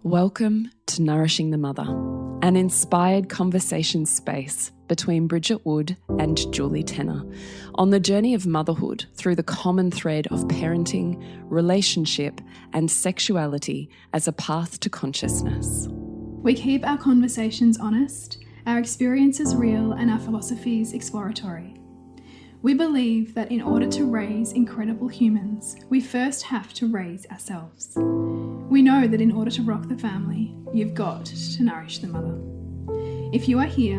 Welcome to Nourishing the Mother, an inspired conversation space between Bridget Wood and Julie Tenner on the journey of motherhood through the common thread of parenting, relationship, and sexuality as a path to consciousness. We keep our conversations honest, our experiences real, and our philosophies exploratory. We believe that in order to raise incredible humans, we first have to raise ourselves. We know that in order to rock the family, you've got to nourish the mother. If you are here,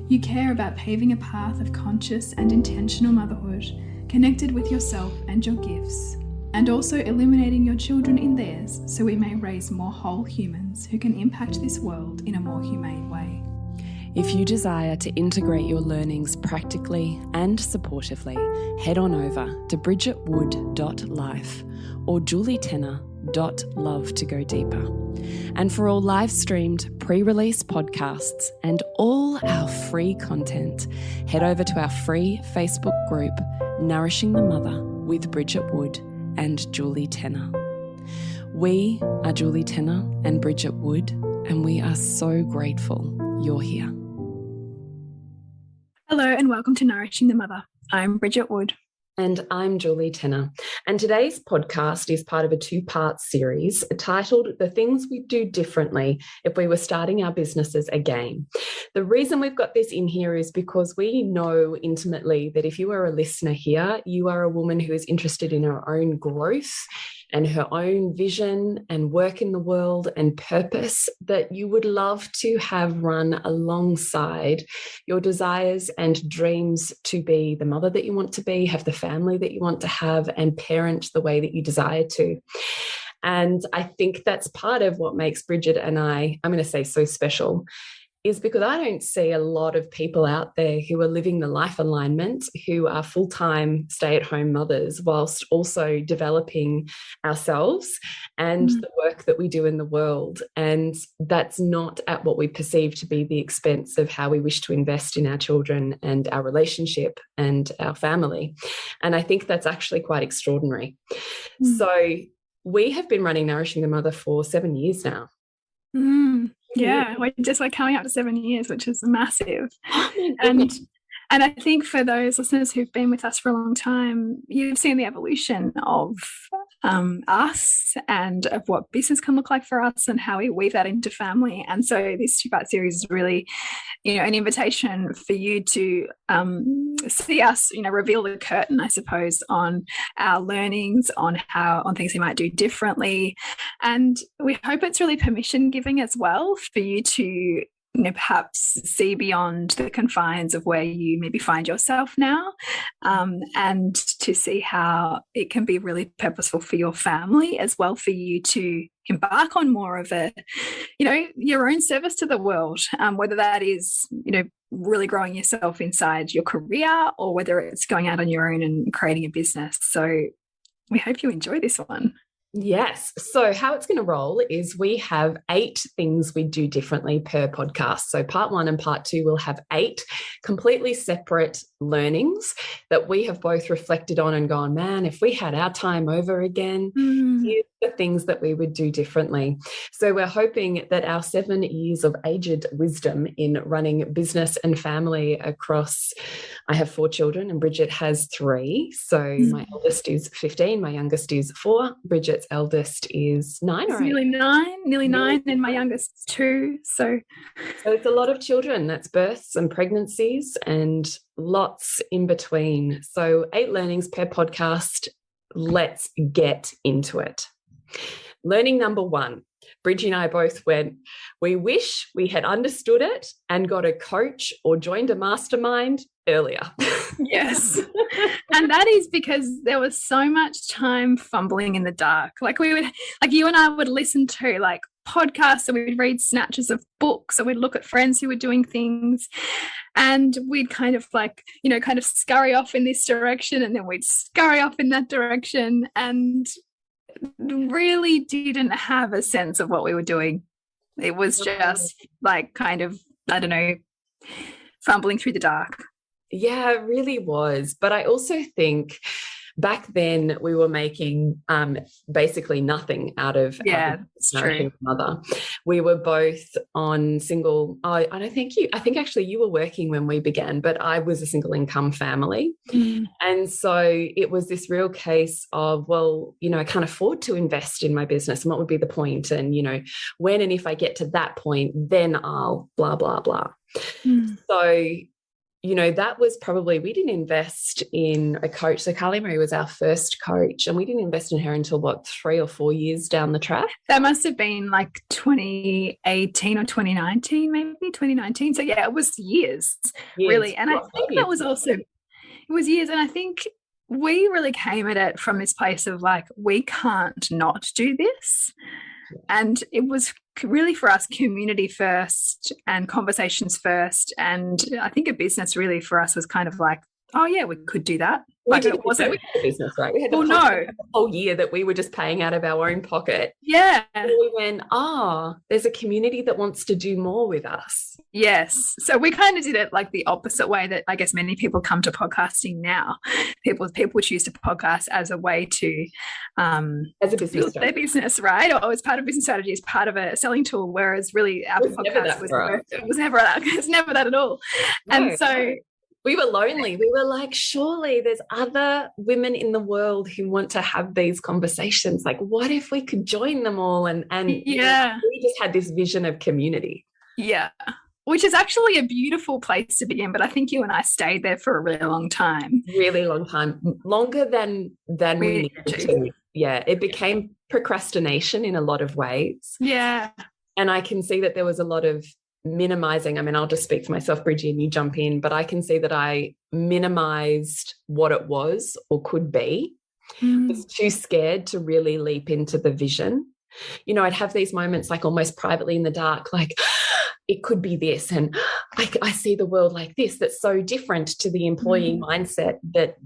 you care about paving a path of conscious and intentional motherhood, connected with yourself and your gifts, and also illuminating your children in theirs so we may raise more whole humans who can impact this world in a more humane way. If you desire to integrate your learnings practically and supportively, head on over to bridgetwood.life or julietenner.love to go deeper. And for all live-streamed pre-release podcasts and all our free content, head over to our free Facebook group, Nourishing the Mother with Bridget Wood and Julie Tenner. We are Julie Tenner and Bridget Wood, and we are so grateful you're here. Hello and welcome to Nourishing the Mother. I'm Bridget Wood. And I'm Julie Tenner. And today's podcast is part of a two-part series titled The Things We'd Do Differently If We Were Starting Our Businesses Again. The reason we've got this in here is because we know intimately that if you are a listener here, you are a woman who is interested in her own growth and her own vision and work in the world and purpose that you would love to have run alongside your desires and dreams to be the mother that you want to be, have the family that you want to have, and parent the way that you desire to. And I think that's part of what makes Bridget and I'm going to say so special, is because I don't see a lot of people out there who are living the life alignment, who are full-time stay-at-home mothers, whilst also developing ourselves and the work that we do in the world. And that's not at what we perceive to be the expense of how we wish to invest in our children and our relationship and our family. And I think that's actually quite extraordinary. So we have been running Nourishing the Mother for 7 years now. Yeah, we're just coming up to 7 years, which is massive. And I think for those listeners who've been with us for a long time, you've seen the evolution of us and of what business can look like for us and how we weave that into family. And so this two-part series is really, an invitation for you to see us, reveal the curtain, I suppose, on our learnings, on things we might do differently. And we hope it's really permission giving as well for you to perhaps see beyond the confines of where you maybe find yourself now, and to see how it can be really purposeful for your family as well, for you to embark on more of a, your own service to the world, whether that is, really growing yourself inside your career or whether it's going out on your own and creating a business. So we hope you enjoy this one. Yes. So how it's going to roll is we have 8 things we do differently per podcast. So part 1 and part 2 will have 8 completely separate learnings that we have both reflected on and gone, man, if we had our time over again, here's the things that we would do differently. So we're hoping that our 7 years of aged wisdom in running business and family across, I have 4 children and Bridget has 3. So my eldest is 15, my youngest is 4, Bridget's eldest is 9 or 8. Nearly nine, and my youngest is 2. So it's a lot of children. That's births and pregnancies and lots in between. So 8 learnings per podcast. Let's get into it. Learning number 1. Bridgie and I both went, we wish we had understood it and got a coach or joined a mastermind earlier. Yes. And that is because there was so much time fumbling in the dark. You and I would listen to podcasts, and we'd read snatches of books, or we'd look at friends who were doing things, and we'd kind of scurry off in this direction, and then we'd scurry off in that direction, and really didn't have a sense of what we were doing. It was just fumbling through the dark. Yeah, it really was. But I also think back then we were making basically nothing out of yeah, that's true. mother. We were both on single. I don't think you. I think actually you were working when we began, but I was a single income family, and so it was this real case of, well, you know, I can't afford to invest in my business, and what would be the point? And you know, when and if I get to that point, then I'll blah blah blah. So, you know, that was probably, we didn't invest in a coach. So Carly Marie was our first coach, and we didn't invest in her until what, 3 or 4 years down the track. That must have been like 2018 or 2019, maybe 2019. So yeah, it was years. Really. And I think that was also, it was years. And I think we really came at it from this place of like, we can't not do this. And it was really for us community first and conversations first. And I think a business really for us was kind of like, oh yeah, we could do that. Like it wasn't we had a business, right? We had the whole year that we were just paying out of our own pocket. Yeah. And we went, there's a community that wants to do more with us. Yes. So we kind of did it like the opposite way that I guess many people come to podcasting now. People choose to podcast as a way to as a business their business, right? Or as part of business strategy, as part of a selling tool, whereas really our podcast was never that. It's never that at all. No. And so we were lonely. We were like, surely there's other women in the world who want to have these conversations. Like, what if we could join them all? And you know, we just had this vision of community. Yeah. Which is actually a beautiful place to be in. But I think you and I stayed there for a really long time. Really long time. Longer than we needed to. Yeah. It became procrastination in a lot of ways. Yeah. And I can see that there was a lot of minimizing. I mean, I'll just speak for myself, Bridgie, and you jump in, but I can see that I minimized what it was or could be. Was too scared to really leap into the vision. You know, I'd have these moments like almost privately in the dark, like it could be this, and I see the world like this, that's so different to the employee mindset that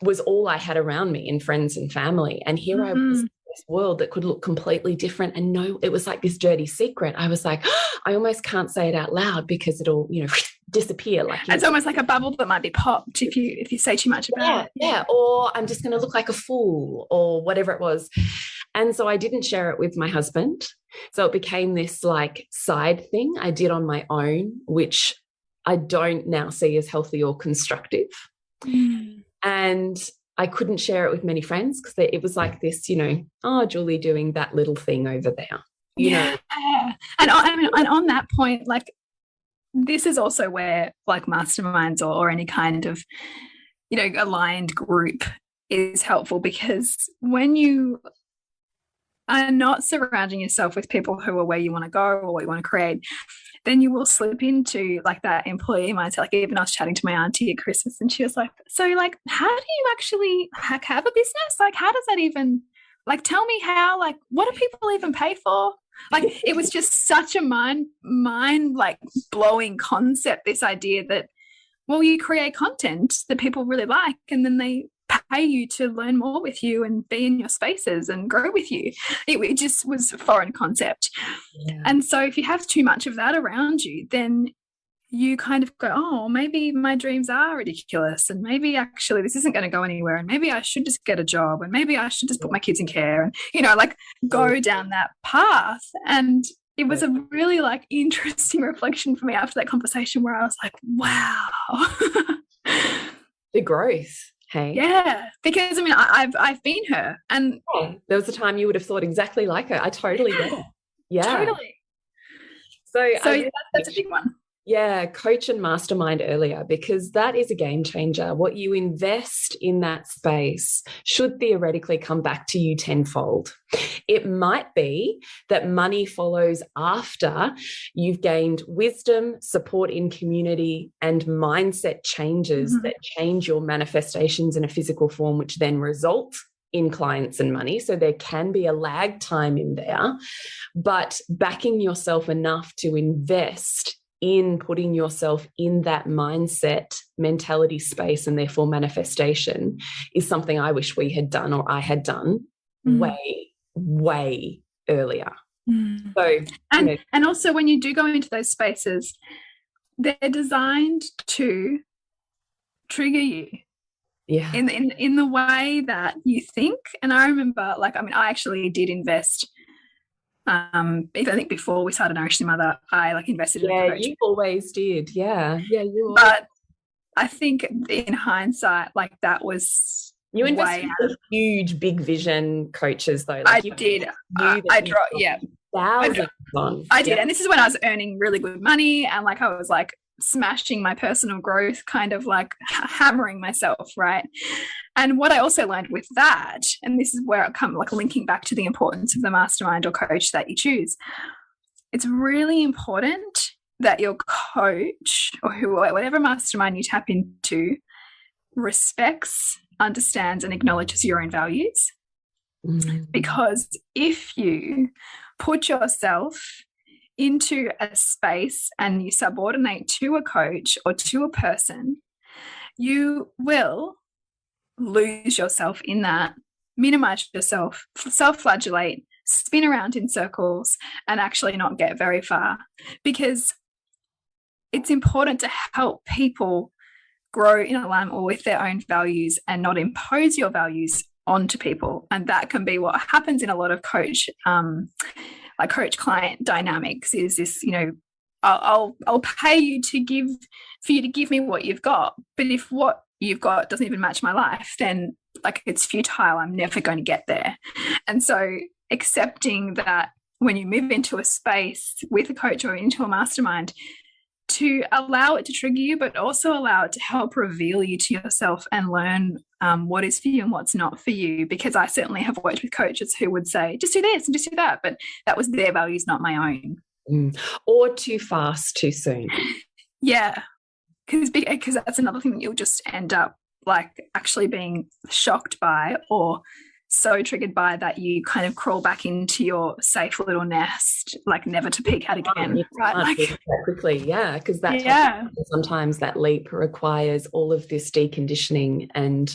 was all I had around me in friends and family. And here I was, this world that could look completely different. And no, it was like this dirty secret. I was like, I almost can't say it out loud because it'll, you know, disappear. Like it's almost like a bubble that might be popped if you say too much about it. Yeah. Or I'm just going to look like a fool or whatever it was. And so I didn't share it with my husband. So it became this like side thing I did on my own, which I don't now see as healthy or constructive. And I couldn't share it with many friends because it was like this, you know, oh, Julie doing that little thing over there. You know? And on that point, like this is also where like masterminds or any kind of, you know, aligned group is helpful, because when you are not surrounding yourself with people who are where you want to go or what you want to create, then you will slip into like that employee mindset. Like even I was chatting to my auntie at Christmas and she was like, so like, how do you actually have a business? Like, how does that even, like, tell me how, like, what do people even pay for? Like, it was just such a mind like blowing concept, this idea that, well, you create content that people really like and then they pay you to learn more with you and be in your spaces and grow with you. It just was a foreign concept. Yeah. And so if you have too much of that around you, then you kind of go, oh, maybe my dreams are ridiculous and maybe actually this isn't going to go anywhere and maybe I should just get a job and maybe I should just put my kids in care and, you know, like go down that path. And it was a really like interesting reflection for me after that conversation where I was like, wow. The growth. Hey. Yeah, because I mean, I've been her, and there was a time you would have thought exactly like her. I totally get it. Yeah, totally. So that's a big one. Yeah, coach and mastermind earlier, because that is a game changer. What you invest in that space should theoretically come back to you tenfold. It might be that money follows after you've gained wisdom, support in community, and mindset changes that change your manifestations in a physical form, which then result in clients and money. So there can be a lag time in there, but backing yourself enough to invest in putting yourself in that mindset, mentality space, and therefore manifestation is something I wish we had done or I had done way earlier. So, and also when you do go into those spaces, they're designed to trigger you. Yeah. in the way that you think. And I remember, like, I mean, I actually did invest. I think before we started Nourishing Mother, I like invested in a coach. You always did. Yeah. Yeah. But I think in hindsight, like that was you invested in huge, big vision coaches, though. Like I did. I dropped, yeah. Thousands on. I did. And this is when I was earning really good money and like I was like smashing my personal growth, kind of like hammering myself, right? And what I also learned with that, and this is where I come like linking back to the importance of the mastermind or coach that you choose, it's really important that your coach or whatever mastermind you tap into respects, understands, and acknowledges your own values. Because if you put yourself into a space and you subordinate to a coach or to a person, you will lose yourself in that, minimize yourself, self-flagellate, spin around in circles, and actually not get very far. Because it's important to help people grow in alignment with their own values and not impose your values onto people. And that can be what happens in a lot of coach client dynamics, is this, you know, I'll pay you to give me what you've got, but if what you've got doesn't even match my life, then like it's futile. I'm never going to get there. And so accepting that when you move into a space with a coach or into a mastermind, to allow it to trigger you, but also allow it to help reveal you to yourself and learn what is for you and what's not for you. Because I certainly have worked with coaches who would say, just do this and just do that, but that was their values, not my own. Or too fast, too soon. Yeah, because that's another thing that you'll just end up like actually being shocked by or so triggered by that you kind of crawl back into your safe little nest, like never to peek out again, right? Like that quickly, yeah, because sometimes that leap requires all of this deconditioning and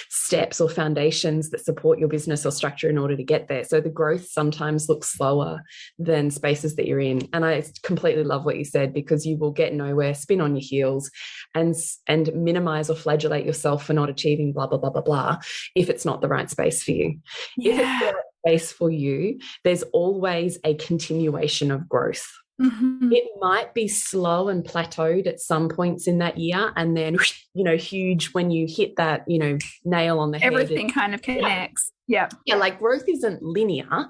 steps or foundations that support your business or structure in order to get there. So the growth sometimes looks slower than spaces that you're in. And I completely love what you said, because you will get nowhere, spin on your heels, and minimize or flagellate yourself for not achieving blah blah blah blah blah if it's not the right space for you. Yeah. If it's the right space for you, there's always a continuation of growth. It might be slow and plateaued at some points in that year, and then, you know, huge when you hit that, you know, nail on the head. Everything kind of connects. Yeah. Like growth isn't linear,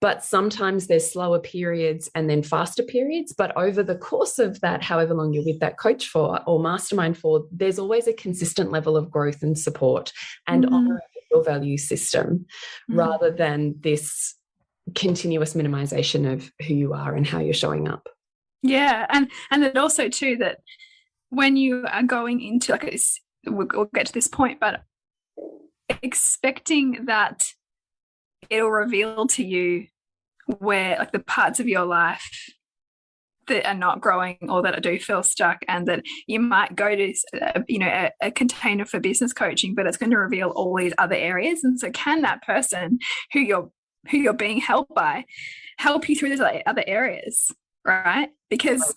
but sometimes there's slower periods and then faster periods. But over the course of that, however long you're with that coach for or mastermind for, there's always a consistent level of growth and support and honoring your value system, rather than this continuous minimization of who you are and how you're showing up. Yeah. And it also too, that when you are going into like this, we'll get to this point, but expecting that it'll reveal to you where like the parts of your life that are not growing or that do feel stuck, and that you might go to a container for business coaching, but it's going to reveal all these other areas. And so can that person who you're being helped by help you through those other areas, right? Because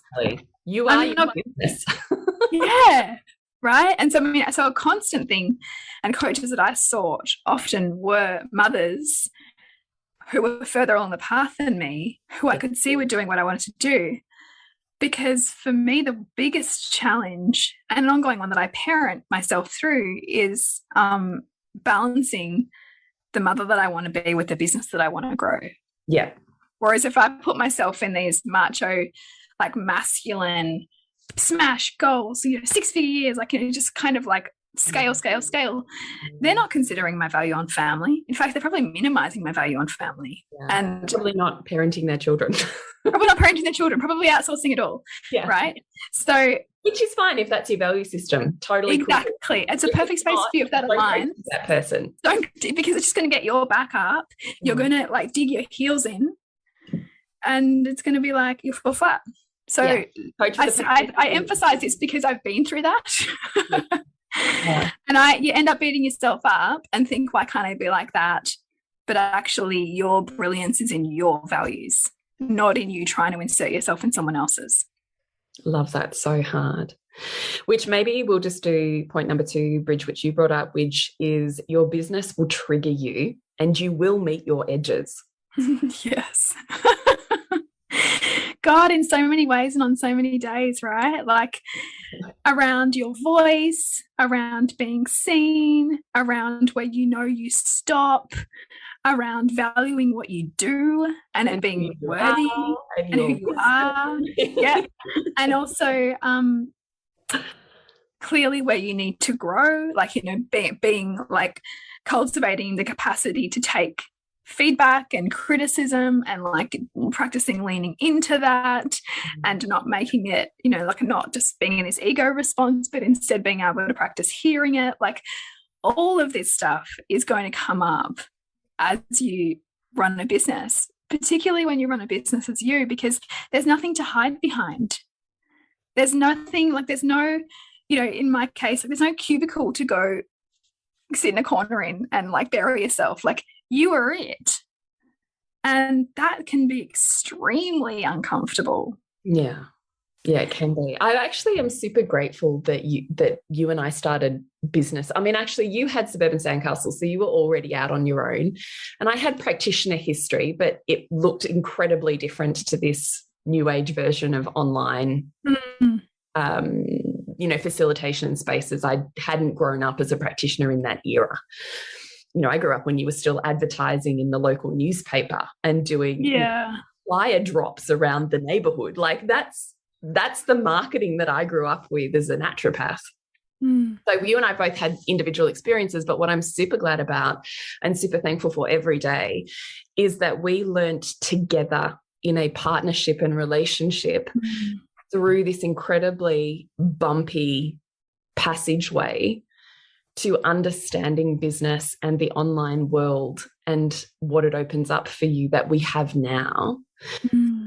you are your business. Yeah, right. And so I mean, so a constant thing, and coaches that I sought often were mothers who were further along the path than me, who I could see were doing what I wanted to do. Because for me, the biggest challenge, and an ongoing one that I parent myself through, is balancing the mother that I want to be with the business that I want to grow. Yeah. Whereas if I put myself in these macho, like masculine smash goals, 6-figure years, like, just kind of like scale, they're not considering my value on family. In fact, they're probably minimizing my value on family. Yeah. And probably not parenting their children. Probably outsourcing it all. Yeah. Right. So, which is fine if that's your value system. Totally. Exactly. Cool. It's a perfect space for you if that aligns. That person. Because it's just going to get your back up. You're going to like dig your heels in, and it's going to be like you fall flat. So I emphasize this because I've been through that. And you end up beating yourself up and think, why can't I be like that? But actually your brilliance is in your values, not in you trying to insert yourself in someone else's. Love that so hard. Which maybe we'll just do point number 2, Bridge, which you brought up, which is your business will trigger you and you will meet your edges. Yes. God, in so many ways and on so many days, right? Like around your voice, around being seen, around where you know you stop, around valuing what you do and it being worthy and who you are. Yeah. And also clearly where you need to grow, like, you know, being like cultivating the capacity to take feedback and criticism and like practicing leaning into that and not making it, you know, like not just being in this ego response, but instead being able to practice hearing it. Like all of this stuff is going to come up as you run a business, particularly when you run a business as you, because there's nothing to hide behind. There's nothing, like there's no, you know, in my case, there's no cubicle to go sit in a corner in and like bury yourself. Like you are it. And that can be extremely uncomfortable. Yeah. Yeah, it can be. I actually am super grateful that you and I started business. I mean, actually, you had Suburban Sandcastle, so you were already out on your own. And I had practitioner history, but it looked incredibly different to this new age version of online you know, facilitation spaces. I hadn't grown up as a practitioner in that era. You know, I grew up when you were still advertising in the local newspaper and doing flyer drops around the neighborhood. Like that's the marketing that I grew up with as a naturopath. So you and I both had individual experiences, but what I'm super glad about and super thankful for every day is that we learnt together in a partnership and relationship through this incredibly bumpy passageway to understanding business and the online world and what it opens up for you that we have now.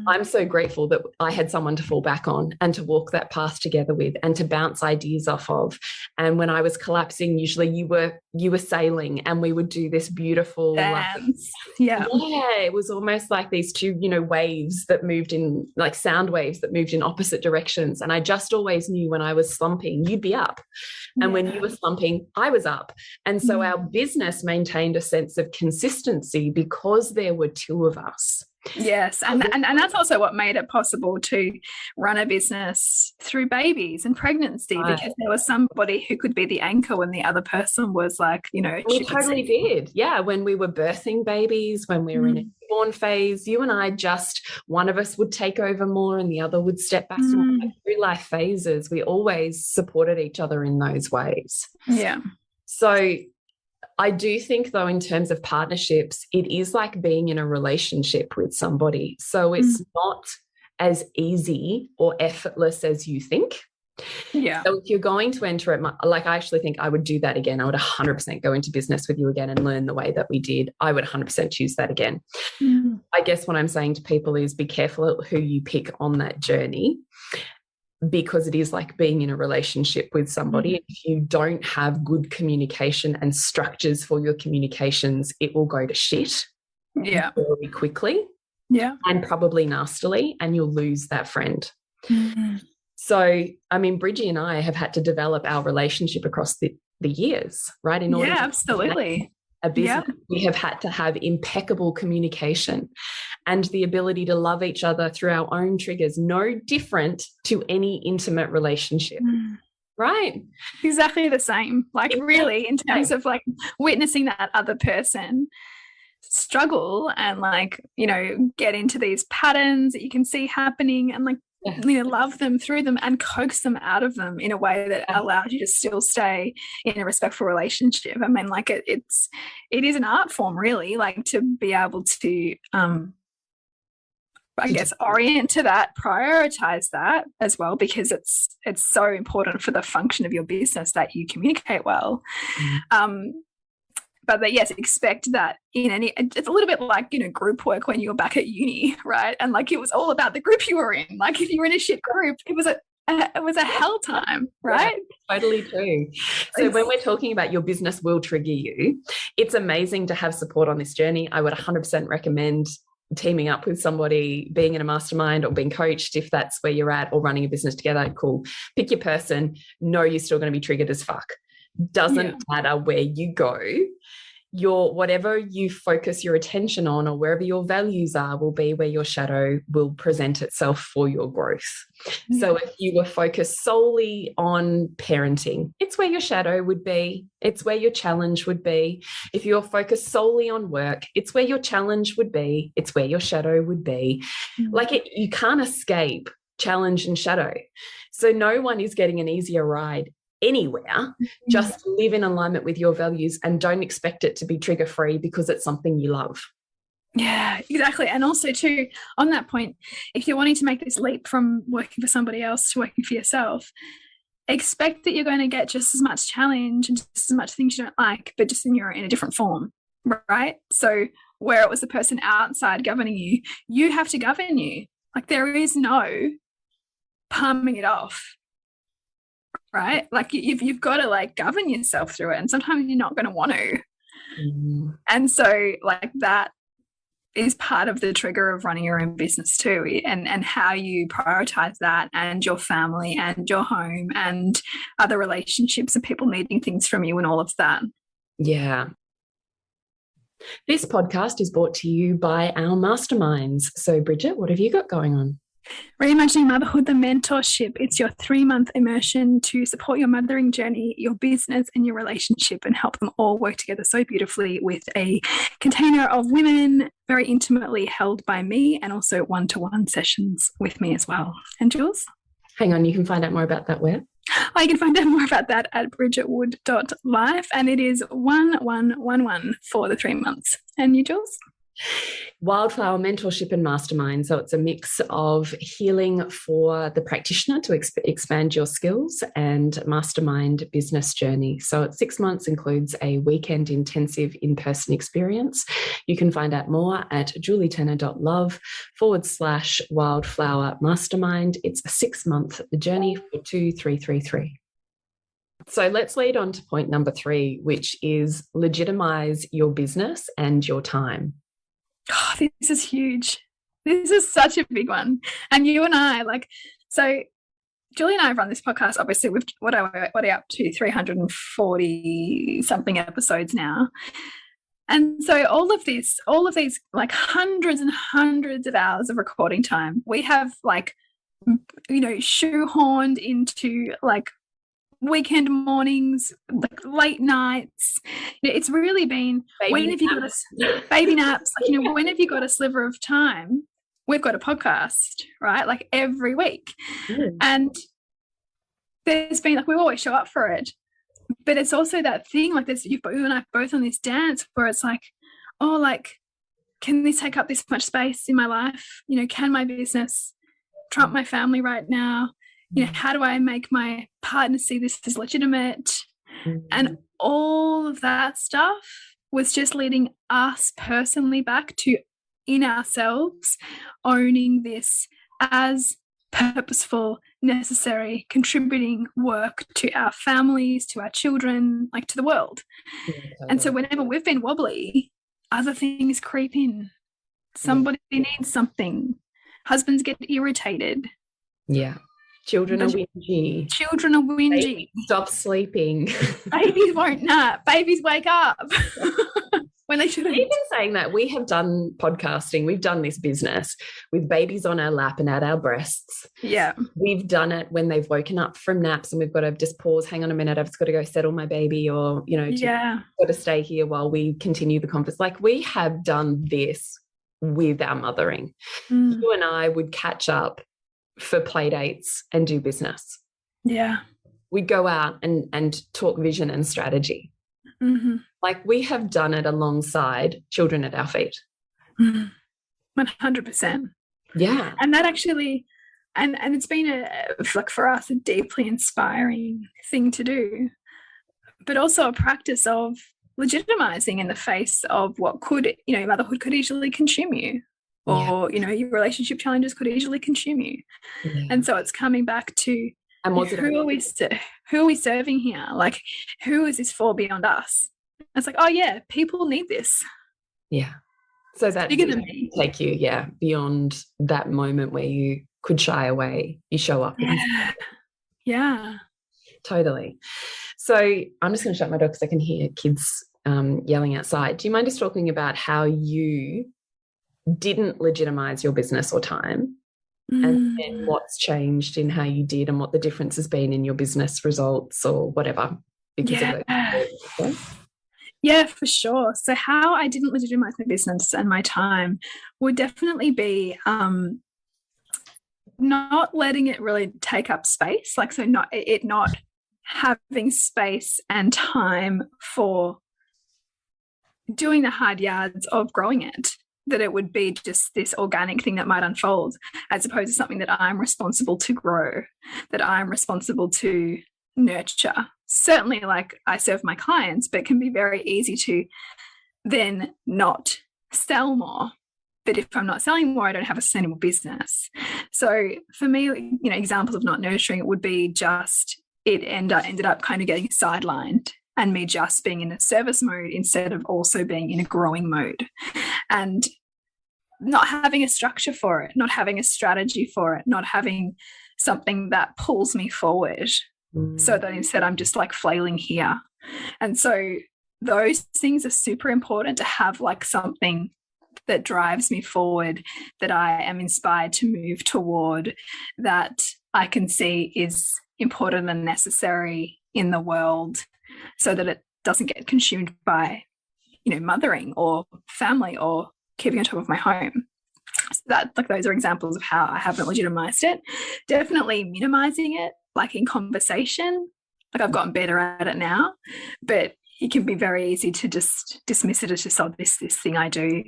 I'm so grateful that I had someone to fall back on and to walk that path together with and to bounce ideas off of. And when I was collapsing, usually you were sailing and we would do this beautiful dance. Yeah, it was almost like these two, you know, waves that moved in, like sound waves that moved in opposite directions. And I just always knew when I was slumping, you'd be up. And when you were slumping, I was up. And so our business maintained a sense of consistency because there were two of us. Yes, and that's also what made it possible to run a business through babies and pregnancy, because there was somebody who could be the anchor when the other person was like, you know, we totally did. Yeah, when we were birthing babies, when we were in a newborn phase, you and I just, one of us would take over more and the other would step back. Through life phases, we always supported each other in those ways. Yeah. So I do think, though, in terms of partnerships, it is like being in a relationship with somebody. So it's not as easy or effortless as you think. Yeah. So if you're going to enter it, like I actually think I would do that again. I would 100% go into business with you again and learn the way that we did. I would 100% choose that again. I guess what I'm saying to people is be careful who you pick on that journey, because it is like being in a relationship with somebody. If you don't have good communication and structures for your communications, it will go to shit very quickly and probably nastily, and you'll lose that friend. So, I mean, Bridgie and I have had to develop our relationship across the years, right? In order to absolutely. A business, we have had to have impeccable communication and the ability to love each other through our own triggers, no different to any intimate relationship, right? Exactly the same. Like really, in terms of like witnessing that other person struggle and like, you know, get into these patterns that you can see happening and like, you know, love them through them and coax them out of them in a way that allows you to still stay in a respectful relationship. I mean, like it is an art form, really, like to be able to, I guess, orient to that, prioritize that as well, because it's so important for the function of your business that you communicate well. But that, yes, expect that in any, it's a little bit like, you know, group work when you were back at uni, right? And like, it was all about the group you were in. Like if you were in a shit group, it was a hell time, right? Yeah, totally true. So when we're talking about your business will trigger you, it's amazing to have support on this journey. I would 100% recommend teaming up with somebody, being in a mastermind or being coached, if that's where you're at, or running a business together, cool. Pick your person. Know you're still going to be triggered as fuck. Doesn't matter where you go. Whatever you focus your attention on, or wherever your values are, will be where your shadow will present itself for your growth. So if you were focused solely on parenting, it's where your shadow would be. It's where your challenge would be. If you're focused solely on work, it's where your challenge would be. It's where your shadow would be. You can't escape challenge and shadow. So no one is getting an easier ride anywhere. Just live in alignment with your values and don't expect it to be trigger free because it's something you love. Yeah, exactly. And also too, on that point, if you're wanting to make this leap from working for somebody else to working for yourself, expect that you're going to get just as much challenge and just as much things you don't like, but just in a different form, right? So where it was the person outside governing you, you have to govern you. Like, there is no palming it off. Right? Like, you've got to like govern yourself through it. And sometimes you're not going to want to. And so like that is part of the trigger of running your own business too. And how you prioritize that, and your family and your home and other relationships and people needing things from you and all of that. Yeah. This podcast is brought to you by our masterminds. So Bridget, what have you got going on? Reimagining Motherhood, the mentorship. It's your 3-month immersion to support your mothering journey, your business and your relationship, and help them all work together so beautifully with a container of women very intimately held by me, and also one-to-one sessions with me as well. And Jules? Hang on, you can find out more about that where? I can find out more about that at bridgetwood.life, and it is 1111 for the 3 months. And you, Jules? Wildflower Mentorship and Mastermind. So it's a mix of healing for the practitioner to expand your skills, and mastermind business journey. So it's 6 months, includes a weekend intensive in-person experience. You can find out more at julietenner.love/wildflower mastermind. It's a 6-month journey for 2333. So let's lead on to point number 3, which is legitimize your business and your time. Oh, this is huge. This is such a big one. And you and I, so Julie and I have run this podcast, obviously, with what are we up to, 340 something episodes now. And so all of these like hundreds and hundreds of hours of recording time, we have shoehorned into like weekend mornings, like late nights. It's really been when have you got baby naps? When have you got a sliver of time? We've got a podcast, right? Like every week. And there's been we always show up for it. But it's also that thing, you and I both on this dance where it's like, can this take up this much space in my life? Can my business trump my family right now? How do I make my partner see this as legitimate? And all of that stuff was just leading us personally back to, in ourselves, owning this as purposeful, necessary, contributing work to our families, to our children, to the world. And so whenever we've been wobbly, other things creep in. Somebody needs something. Husbands get irritated. Yeah. Children are whingy. Babies stop sleeping. Babies won't nap. Babies wake up when they shouldn't. Even saying that, we have done podcasting. We've done this business with babies on our lap and at our breasts. Yeah. We've done it when they've woken up from naps and we've got to just pause, hang on a minute, I've just got to go settle my baby, or, got to stay here while we continue the conversation. We have done this with our mothering. You and I would catch up for play dates and do business. Yeah. We go out and talk vision and strategy. We have done it alongside children at our feet. 100%. Yeah. And that actually, and it's been for us, a deeply inspiring thing to do, but also a practice of legitimizing in the face of what could, motherhood could easily consume you. Or, your relationship challenges could easily consume you. Yeah. And so it's coming back to who are we serving here? Who is this for beyond us? It's people need this. Yeah. So that bigger than me. take you, beyond that moment where you could shy away. You show up. Yeah. Totally. So I'm just going to shut my door because I can hear kids yelling outside. Do you mind just talking about how you didn't legitimize your business or time, and then what's changed in how you did, and what the difference has been in your business results or whatever because of it? Yeah, for sure. So how I didn't legitimize my business and my time would definitely be not letting it really take up space. Like, so not having space and time for doing the hard yards of growing it, that it would be just this organic thing that might unfold, as opposed to something that I'm responsible to grow, that I'm responsible to nurture. Certainly, like, I serve my clients, but it can be very easy to then not sell more. But if I'm not selling more, I don't have a sustainable business. So for me, you know, examples of not nurturing it would be just it ended up kind of getting sidelined, and me just being in a service mode instead of also being in a growing mode, and not having a structure for it, not having a strategy for it, not having something that pulls me forward, so that instead I'm just like flailing here. And so those things are super important to have, like something that drives me forward, that I am inspired to move toward, that I can see is important and necessary in the world, so that it doesn't get consumed by, you know, mothering or family or keeping on top of my home. So that, like, those are examples of how I haven't legitimized it. Definitely minimizing it, like in conversation. Like, I've gotten better at it now, but it can be very easy to just dismiss it as just, oh, this thing I do,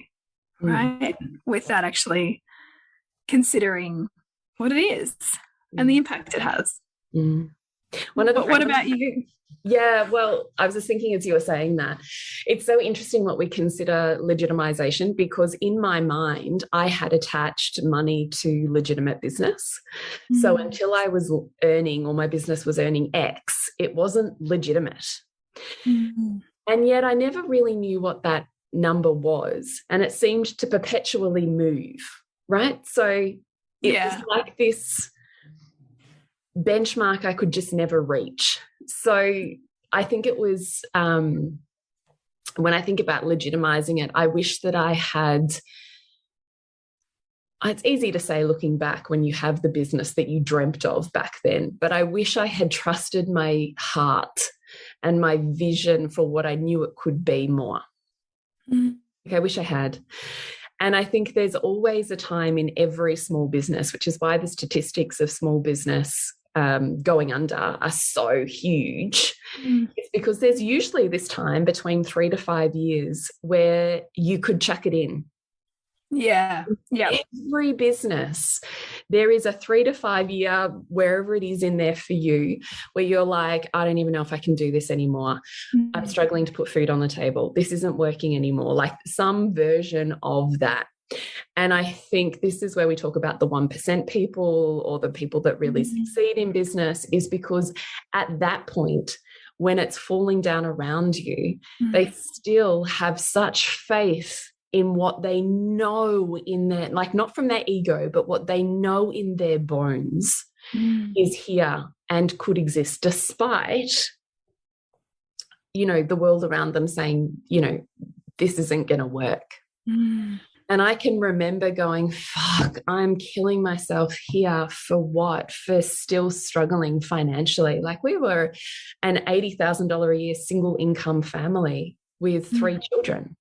right? Without actually considering what it is and the impact it has. What about you? Yeah, well, I was just thinking as you were saying that, it's so interesting what we consider legitimization, because in my mind, I had attached money to legitimate business. So until I was earning, or my business was earning X, it wasn't legitimate. And yet I never really knew what that number was. And it seemed to perpetually move, right? So it was like this benchmark I could just never reach. So I think it was, when I think about legitimizing it, I wish that I had, it's easy to say looking back when you have the business that you dreamt of back then, but I wish I had trusted my heart and my vision for what I knew it could be more. I wish I had. And I think there's always a time in every small business, which is why the statistics of small business going under are so huge. It's because there's usually this time between 3 to 5 years where you could chuck it in. Yeah. Every business, there is a 3 to 5 year, wherever it is in there for you, where you're like, I don't even know if I can do this anymore. I'm struggling to put food on the table. This isn't working anymore. Like some version of that. And I think this is where we talk about the 1% people, or the people that really succeed in business, is because at that point, when it's falling down around you, they still have such faith in what they know in their, like, not from their ego, but what they know in their bones is here and could exist, despite, you know, the world around them saying, you know, this isn't going to work. And I can remember going, fuck, I'm killing myself here for what? For still struggling financially. Like, we were an $80,000 a year single income family with 3 children.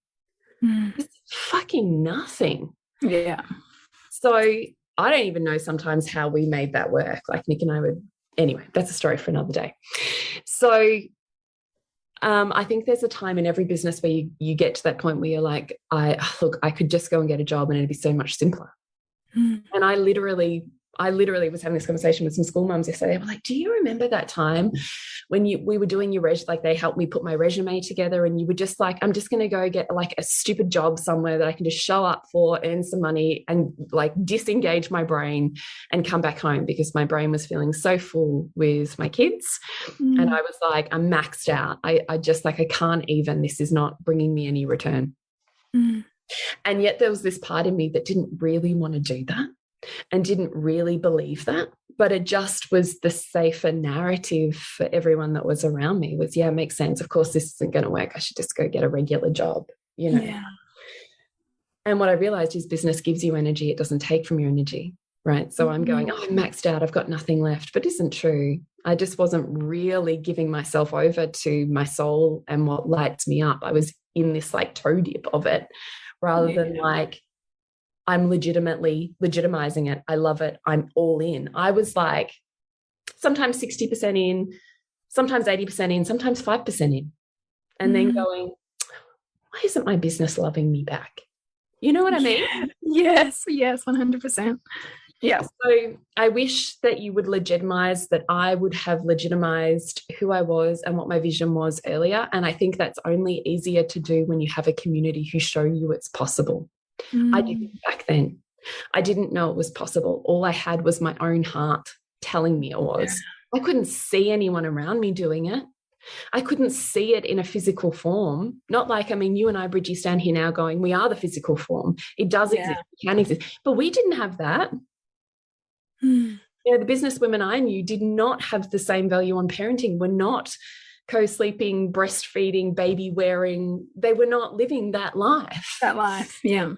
It's fucking nothing. Yeah. So I don't even know sometimes how we made that work. Like, Nick and I would, anyway, that's a story for another day. So I think there's a time in every business where you get to that point where you're like, I could just go and get a job and it'd be so much simpler. And I literally was having this conversation with some school mums yesterday. They were like, do you remember that time when we were doing your like, they helped me put my resume together, and you were just like, I'm just going to go get like a stupid job somewhere that I can just show up for, earn some money, and like disengage my brain and come back home, because my brain was feeling so full with my kids. And I was like, I'm maxed out. I just like, I can't even, this is not bringing me any return. And yet there was this part of me that didn't really want to do that and didn't really believe that. But it just was the safer narrative for everyone that was around me was, yeah, it makes sense. Of course, this isn't going to work. I should just go get a regular job, you know. Yeah. And what I realized is business gives you energy. It doesn't take from your energy, right? So I'm going, oh, I'm maxed out. I've got nothing left. But it isn't true. I just wasn't really giving myself over to my soul and what lights me up. I was in this like toe dip of it rather than like, I'm legitimately legitimizing it. I love it. I'm all in. I was like sometimes 60% in, sometimes 80% in, sometimes 5% in. And then going, why isn't my business loving me back? You know what I mean? Yes, 100%. Yeah. So I wish that you would legitimize that I would have legitimized who I was and what my vision was earlier. And I think that's only easier to do when you have a community who show you it's possible. I didn't back then. I didn't know it was possible. All I had was my own heart telling me it was. I couldn't see anyone around me doing it. I couldn't see it in a physical form. Not like, I mean, you and I, Bridgie, stand here now going, we are the physical form. It does exist, it can exist. But we didn't have that. You know, the business women I knew did not have the same value on parenting. We're not co-sleeping, breastfeeding, baby wearing. They were not living that life. That life, yeah.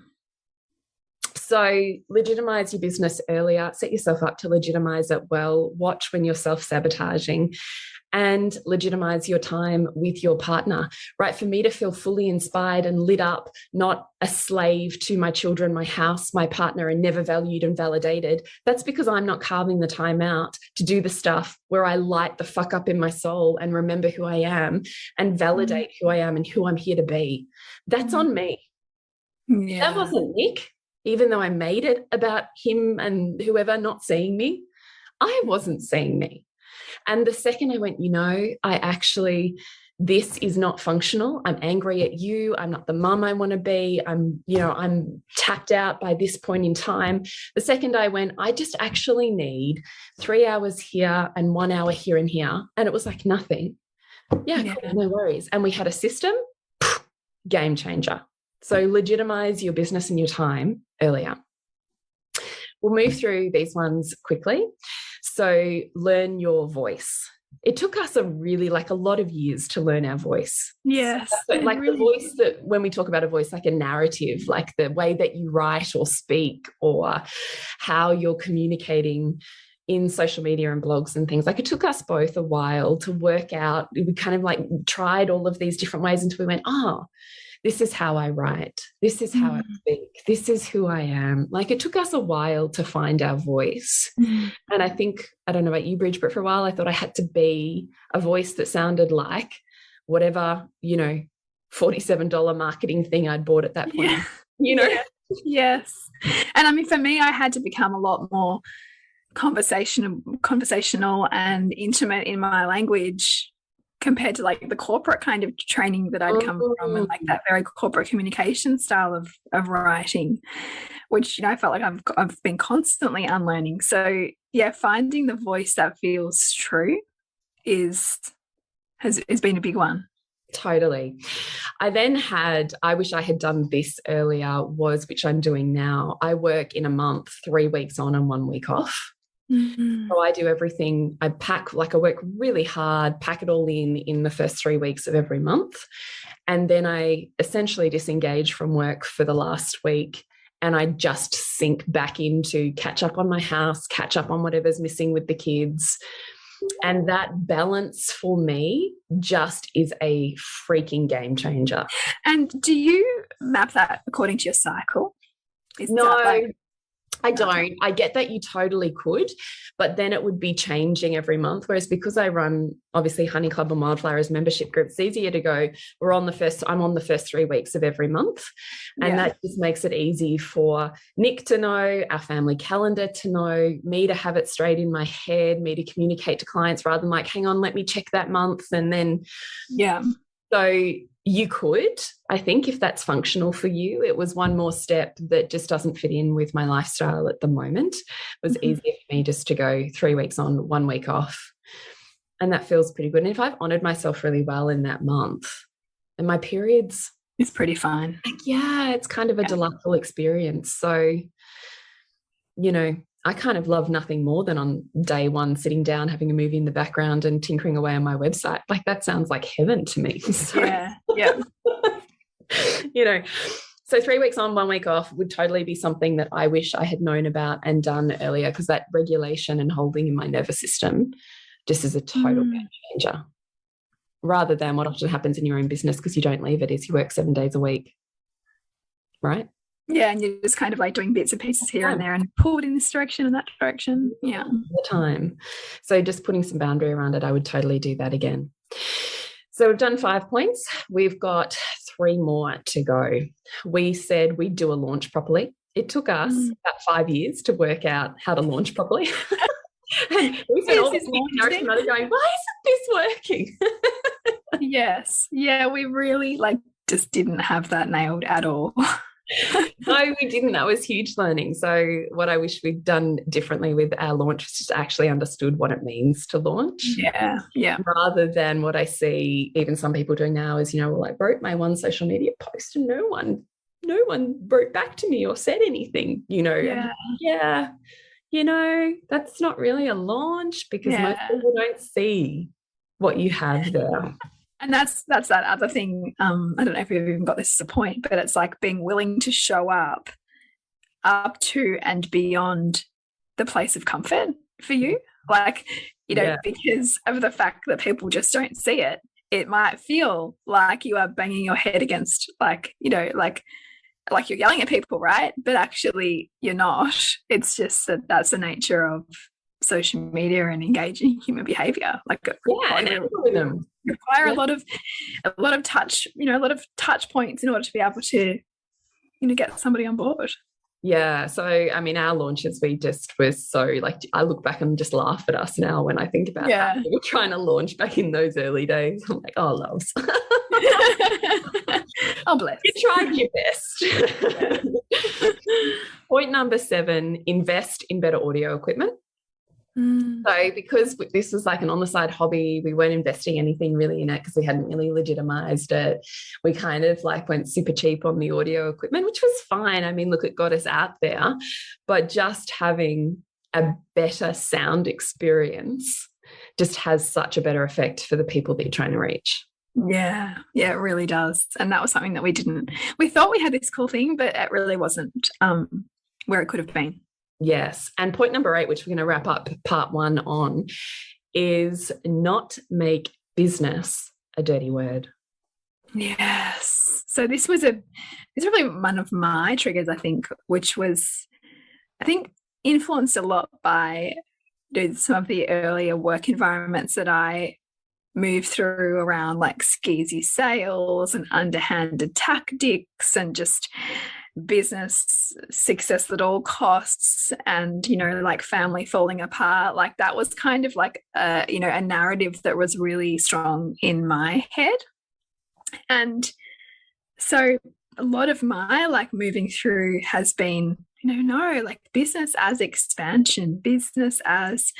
So legitimize your business earlier, set yourself up to legitimize it well, watch when you're self-sabotaging, and legitimize your time with your partner, right? For me to feel fully inspired and lit up, not a slave to my children, my house, my partner, and never valued and validated. That's because I'm not carving the time out to do the stuff where I light the fuck up in my soul and remember who I am and validate who I am and who I'm here to be. That's on me. Yeah. That wasn't Nick. Even though I made it about him and whoever not seeing me, I wasn't seeing me. And the second I went, you know, this is not functional. I'm angry at you. I'm not the mum I want to be. I'm tapped out by this point in time. The second I went, I just actually need 3 hours here and 1 hour here and here. And it was like nothing. Yeah. Cool, no worries. And we had a system, game changer. So legitimize your business and your time earlier. We'll move through these ones quickly. So learn your voice. It took us a lot of years to learn our voice. Yes. So like really, the voice that when we talk about a voice, like a narrative, like the way that you write or speak or how you're communicating in social media and blogs and things. Like it took us both a while to work out. We kind of like tried all of these different ways until we went, this is how I write. This is how I speak. This is who I am. Like it took us a while to find our voice. And I think, I don't know about you, Bridge, but for a while I thought I had to be a voice that sounded like whatever, you know, $47 marketing thing I'd bought at that point, you know? Yes. And I mean, for me, I had to become a lot more conversational and intimate in my language compared to like the corporate kind of training that I'd come from and like that very corporate communication style of writing, which, you know, I felt like I've been constantly unlearning. So yeah, finding the voice that feels true has been a big one. Totally. I then I wish I had done this earlier, which I'm doing now. I work in a month, 3 weeks on and 1 week off. So I do everything. I work really hard, pack it all in the first 3 weeks of every month. And then I essentially disengage from work for the last week. And I just sink back into catch up on my house, catch up on whatever's missing with the kids. And that balance for me just is a freaking game changer. And do you map that according to your cycle? No. I don't. I get that you totally could, but then it would be changing every month. Whereas because I run obviously Honey Club and Wildflowers membership group, it's easier to go, I'm on the first 3 weeks of every month. And that just makes it easy for Nick to know, our family calendar to know, me to have it straight in my head, me to communicate to clients rather than like, hang on, let me check that month. And then, so you could, I think, if that's functional for you. It was one more step that just doesn't fit in with my lifestyle at the moment. It was easier for me just to go 3 weeks on, 1 week off. And that feels pretty good. And if I've honored myself really well in that month, and my periods It's pretty fine. Like, yeah, it's kind of a delightful experience. So, you know, I kind of love nothing more than on day one, sitting down, having a movie in the background and tinkering away on my website. Like that sounds like heaven to me. So, Yeah. Yeah. you know, so 3 weeks on, 1 week off would totally be something that I wish I had known about and done earlier, because that regulation and holding in my nervous system just is a total game changer. Rather than what often happens in your own business, because you don't leave it, is you work 7 days a week, right? Yeah, and you're just kind of like doing bits and pieces here and there and pulled in this direction and that direction. Yeah. All the time. So just putting some boundary around it, I would totally do that again. So we've done 5 points. We've got 3 more to go. We said we'd do a launch properly. It took us about 5 years to work out how to launch properly. And we spent all this nourishment going, why isn't this working? Yes. Yeah, we really like just didn't have that nailed at all. No, we didn't. That was huge learning. So what I wish we'd done differently with our launch was just actually understood what it means to launch. Yeah. Yeah. Rather than what I see even some people doing now is, well, I wrote my one social media post and no one wrote back to me or said anything, Yeah. That's not really a launch, because most people don't see what you have there. And that's that other thing. I don't know if we've even got this as a point, but it's like being willing to show up to and beyond the place of comfort for you. Like, because of the fact that people just don't see it, it might feel like you are banging your head against like you're yelling at people, right? But actually you're not. It's just that's the nature of social media and engaging human behavior. Like require a lot of touch, a lot of touch points in order to be able to, get somebody on board. Yeah. So, I mean, our launches, we just were so like, I look back and just laugh at us now when I think about how we were trying to launch back in those early days. I'm like, oh, loves. Oh, bless. You tried your best. Point number 7, invest in better audio equipment. So because this was like an on-the-side hobby, we weren't investing anything really in it because we hadn't really legitimized it. We kind of like went super cheap on the audio equipment, which was fine. I mean, look, it got us out there, but just having a better sound experience just has such a better effect for the people that you're trying to reach. Yeah, it really does. And that was something that we thought we had this cool thing, but it really wasn't where it could have been. Yes. And point number 8, which we're going to wrap up part 1 on, is not make business a dirty word. Yes. So this was really one of my triggers, I think, which was, influenced a lot by some of the earlier work environments that I moved through around like skeezy sales and underhanded tactics and just business success at all costs and like family falling apart. Like that was kind of like a narrative that was really strong in my head. And so a lot of my like moving through has been like business as expansion, business as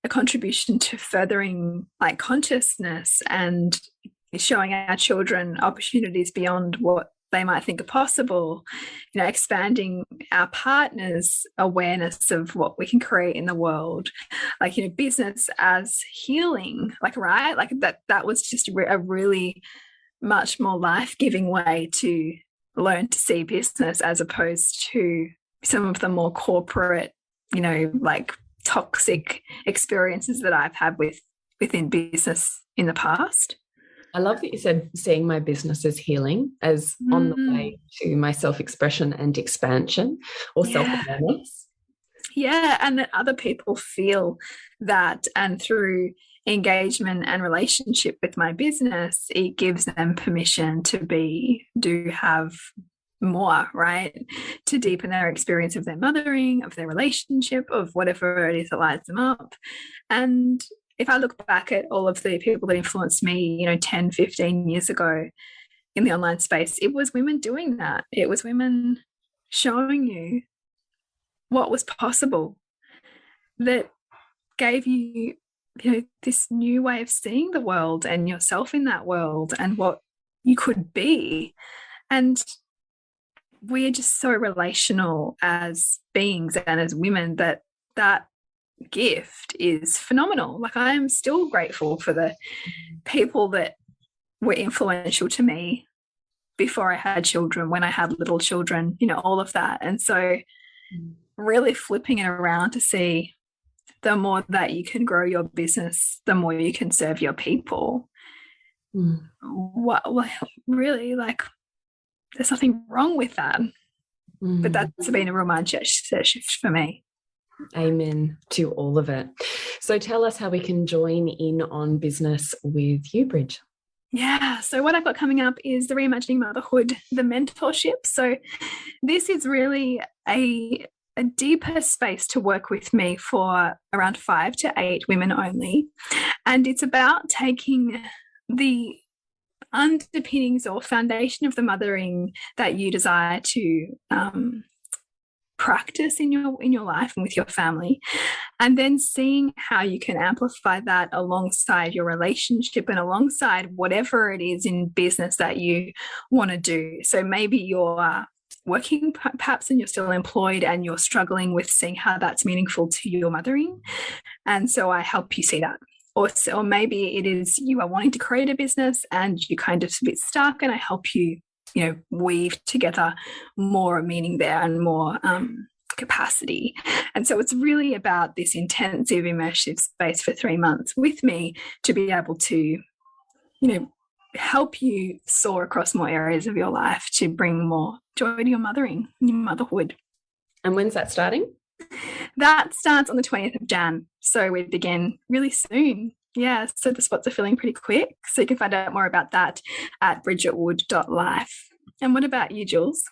a contribution to furthering like consciousness and showing our children opportunities beyond what they might think are possible, expanding our partners' awareness of what we can create in the world, like, business as healing, like, right? Like that was just a really much more life-giving way to learn to see business as opposed to some of the more corporate, like toxic experiences that I've had within business in the past. I love that you said seeing my business as healing, as on the way to my self-expression and expansion or self-awareness. Yeah, and that other people feel that, and through engagement and relationship with my business, it gives them permission to have more, right? To deepen their experience of their mothering, of their relationship, of whatever it is that lights them up. And if I look back at all of the people that influenced me, 10, 15 years ago in the online space, it was women doing that. It was women showing you what was possible, that gave you, this new way of seeing the world and yourself in that world and what you could be. And we're just so relational as beings and as women that gift is phenomenal. Like, I am still grateful for the people that were influential to me before I had children, when I had little children, all of that. And so really flipping it around to see the more that you can grow your business, the more you can serve your people. Really, like, there's nothing wrong with that. But that's been a real mindset shift for me. Amen to all of it. So tell us how we can join in on business with you, Bridge. Yeah, so what I've got coming up is the Reimagining Motherhood, the mentorship. So this is really a deeper space to work with me for around 5 to 8 women only. And it's about taking the underpinnings or foundation of the mothering that you desire to practice in your life and with your family, and then seeing how you can amplify that alongside your relationship and alongside whatever it is in business that you want to do. So maybe you're working perhaps and you're still employed and you're struggling with seeing how that's meaningful to your mothering, and so I help you see that. Or maybe it is you are wanting to create a business and you're kind of a bit stuck, and I help you weave together more meaning there and more capacity. And so it's really about this intensive immersive space for 3 months with me to be able to, help you soar across more areas of your life, to bring more joy to your mothering, your motherhood. And when's that starting? That starts on the 20th of Jan. So we begin really soon. Yeah, so the spots are filling pretty quick. So you can find out more about that at bridgetwood.life. And what about you, Jules?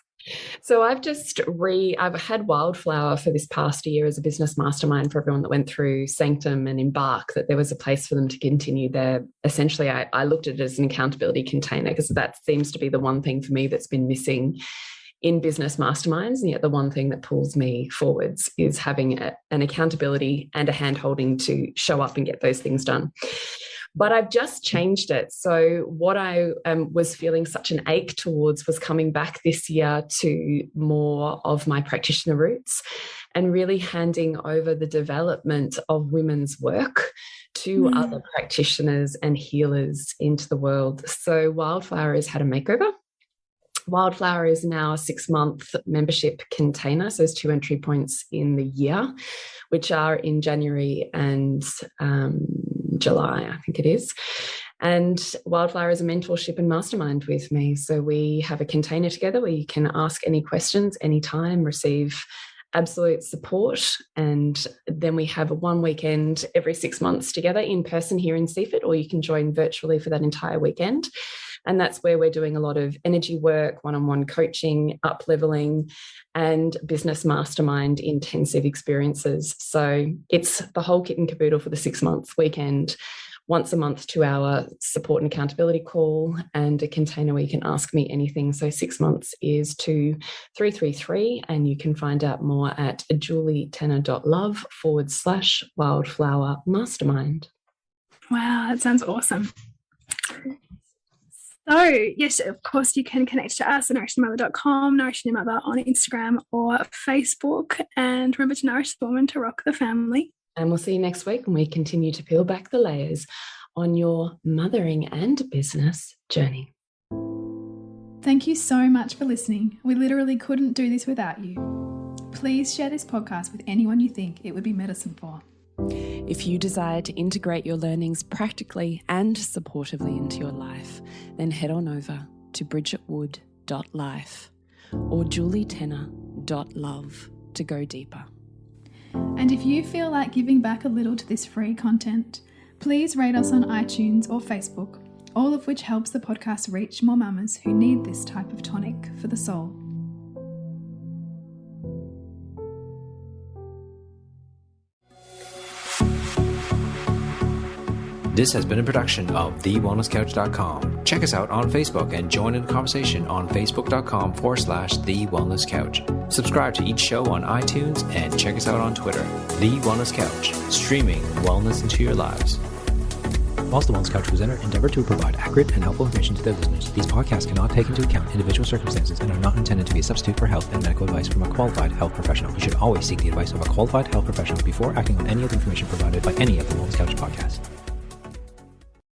So I've had Wildflower for this past year as a business mastermind for everyone that went through Sanctum and Embark, that there was a place for them to continue their, essentially I looked at it as an accountability container, because that seems to be the one thing for me that's been missing in business masterminds, and yet the one thing that pulls me forwards is having an accountability and a hand-holding to show up and get those things done. But I've just changed it. So what I was feeling such an ache towards was coming back this year to more of my practitioner roots and really handing over the development of women's work to other practitioners and healers into the world. So Wildflower has had a makeover. Wildflower is now a 6-month membership container. So there's 2 entry points in the year, which are in January and July, I think it is. And Wildflower is a mentorship and mastermind with me. So we have a container together where you can ask any questions anytime, receive absolute support. And then we have 1 weekend every 6 months together in person here in Seaford, or you can join virtually for that entire weekend. And that's where we're doing a lot of energy work, one-on-one coaching, up-leveling, and business mastermind intensive experiences. So it's the whole kit and caboodle for the 6 months weekend, once a month 2-hour support and accountability call, and a container where you can ask me anything. So 6 months is 2333, and you can find out more at julietenner.love/wildflower mastermind. Wow, that sounds awesome. So, yes, of course, you can connect to us at nourishthemother.com, Nourishing Your Mother on Instagram or Facebook. And remember to nourish the woman to rock the family. And we'll see you next week when we continue to peel back the layers on your mothering and business journey. Thank you so much for listening. We literally couldn't do this without you. Please share this podcast with anyone you think it would be medicine for. If you desire to integrate your learnings practically and supportively into your life, then head on over to bridgetwood.life or julietenner.love to go deeper. And if you feel like giving back a little to this free content, please rate us on iTunes or Facebook, all of which helps the podcast reach more mamas who need this type of tonic for the soul. This has been a production of TheWellnessCouch.com. Check us out on Facebook and join in the conversation on Facebook.com/TheWellnessCouch. Subscribe to each show on iTunes and check us out on Twitter. The Wellness Couch, streaming wellness into your lives. Whilst the Wellness Couch presenter endeavor to provide accurate and helpful information to their listeners, these podcasts cannot take into account individual circumstances and are not intended to be a substitute for health and medical advice from a qualified health professional. You should always seek the advice of a qualified health professional before acting on any of the information provided by any of the Wellness Couch podcasts.